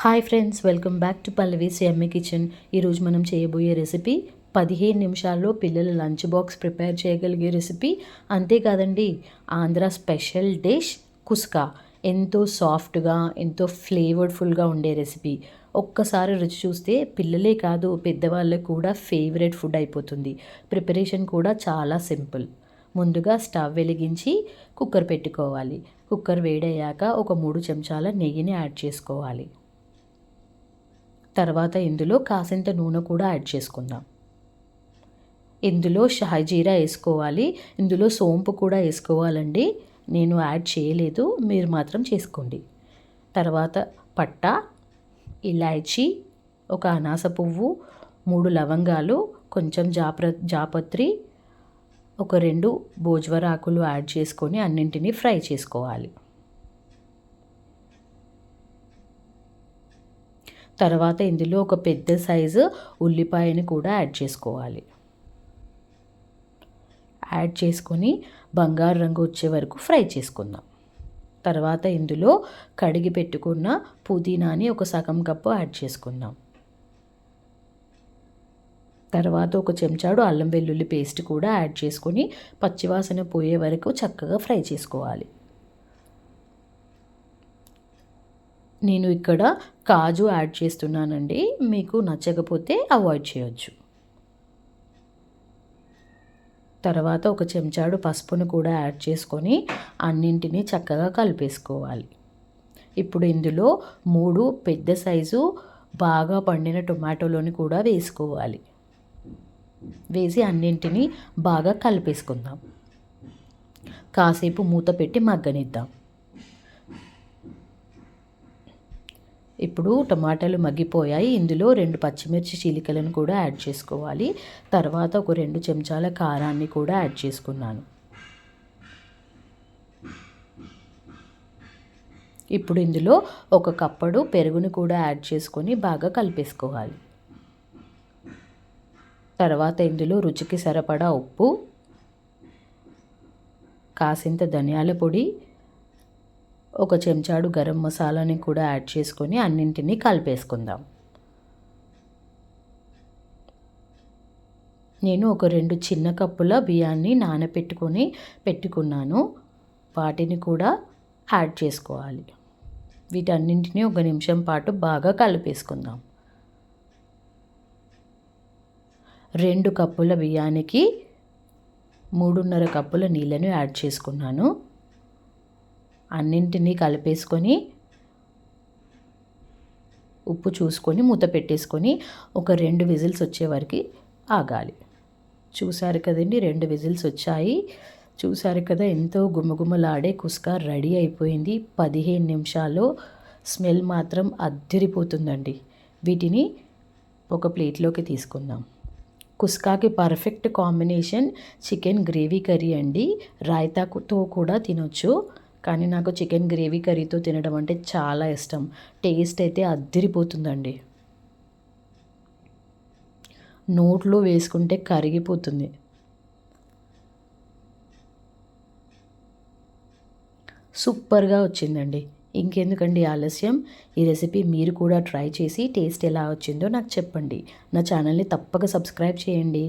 Hi friends, welcome back to Pallavi's yummy kitchen. ఈరోజు మనం చేయబోయే రెసిపీ 15 నిమిషాల్లో పిల్లల లంచ్ బాక్స్ ప్రిపేర్ చేయగలిగే రెసిపీ. అంతేకాదండి, ఆంధ్ర స్పెషల్ డిష్ కుస్కా. ఎంతో సాఫ్ట్గా, ఎంతో ఫ్లేవర్ఫుల్గా ఉండే రెసిపీ. ఒక్కసారి రుచి చూస్తే పిల్లలే కాదు, పెద్దవాళ్ళకు కూడా ఫేవరెట్ ఫుడ్ అయిపోతుంది. ప్రిపరేషన్ కూడా చాలా సింపుల్. ముందుగా స్టవ్ వెలిగించి కుక్కర్ పెట్టుకోవాలి. కుక్కర్ వేడయ్యాక ఒక 3 చెంచాల నెయ్యిని యాడ్ చేసుకోవాలి. తర్వాత ఇందులో కాసింత నూనె కూడా యాడ్ చేసుకుందాం. ఇందులో షాజీరా వేసుకోవాలి. ఇందులో సోంపు కూడా వేసుకోవాలండి. నేను యాడ్ చేయలేదు, మీరు మాత్రం చేసుకోండి. తర్వాత పట్ట, ఇలాచీ, ఒక అనాస పువ్వు, 3 లవంగాలు, కొంచెం జాపత్రి, ఒక 2 భోజ్వరాకులు యాడ్ చేసుకొని అన్నింటినీ ఫ్రై చేసుకోవాలి. తర్వాత ఇందులో ఒక పెద్ద సైజు ఉల్లిపాయని కూడా యాడ్ చేసుకోవాలి. యాడ్ చేసుకొని బంగారు రంగు వచ్చే వరకు ఫ్రై చేసుకుందాం. తర్వాత ఇందులో కడిగి పెట్టుకున్న పుదీనాని ఒక సగం కప్పు యాడ్ చేసుకుందాం. తర్వాత ఒక చెంచాడు అల్లం వెల్లుల్లి పేస్ట్ కూడా యాడ్ చేసుకొని పచ్చివాసన పోయే వరకు చక్కగా ఫ్రై చేసుకోవాలి. నేను ఇక్కడ కాజు యాడ్ చేస్తున్నానండి, మీకు నచ్చకపోతే అవాయిడ్ చేయొచ్చు. తర్వాత ఒక చెంచాడు పసుపును కూడా యాడ్ చేసుకొని అన్నింటినీ చక్కగా కలిపేసుకోవాలి. ఇప్పుడు ఇందులో 3 పెద్ద సైజు బాగా పండిన టొమాటోలను కూడా వేసుకోవాలి. వేసి అన్నింటినీ బాగా కలిపేసుకుందాం. కాసేపు మూత పెట్టి మగ్గనిద్దాం. ఇప్పుడు టమాటాలు మగ్గిపోయాయి. ఇందులో 2 పచ్చిమిర్చి చీలికలను కూడా యాడ్ చేసుకోవాలి. తర్వాత ఒక 2 చెంచాల కారాన్ని కూడా యాడ్ చేసుకున్నాను. ఇప్పుడు ఇందులో ఒక కప్పడు పెరుగును కూడా యాడ్ చేసుకొని బాగా కలిపేసుకోవాలి. తర్వాత ఇందులో రుచికి సరిపడా ఉప్పు, కాసింత ధనియాల పొడి, ఒక చెంచాడు గరం మసాలాని కూడా యాడ్ చేసుకొని అన్నింటినీ కలిపేసుకుందాం. నేను ఒక 2 చిన్న కప్పుల బియ్యాన్ని నానబెట్టుకొని పెట్టుకున్నాను. వాటిని కూడా యాడ్ చేసుకోవాలి. వీటన్నింటినీ 1 నిమిషం పాటు బాగా కలిపేసుకుందాం. 2 కప్పుల బియ్యానికి 3.5 కప్పుల నీళ్ళను యాడ్ చేసుకున్నాను. అన్నింటినీ కలిపేసుకొని ఉప్పు చూసుకొని మూత పెట్టేసుకొని ఒక 2 విజిల్స్ వచ్చే వరకు ఆగాలి. చూసారు కదండి, 2 విజిల్స్ వచ్చాయి. చూసారు కదా, ఎంతో గుమగుమలాడే కుస్కా రెడీ అయిపోయింది. 15 నిమిషాల్లో. స్మెల్ మాత్రం అద్దిరిపోతుందండి. వీటిని ఒక ప్లేట్లోకి తీసుకుందాం. కుస్కాకి perfect combination chicken gravy curry అండి. రాయితాతో కూడా తినొచ్చు, కానీ నాకు చికెన్ గ్రేవీ కర్రీతో తినడం అంటే చాలా ఇష్టం. టేస్ట్ అయితే అద్దిరిపోతుందండి. నోట్లో వేసుకుంటే కరిగిపోతుంది. సూపర్గా వచ్చిందండి. ఇంకెందుకండి ఆలస్యం, ఈ రెసిపీ మీరు కూడా ట్రై చేసి టేస్ట్ ఎలా వచ్చిందో నాకు చెప్పండి. నా ఛానల్ని తప్పక సబ్స్క్రైబ్ చేయండి.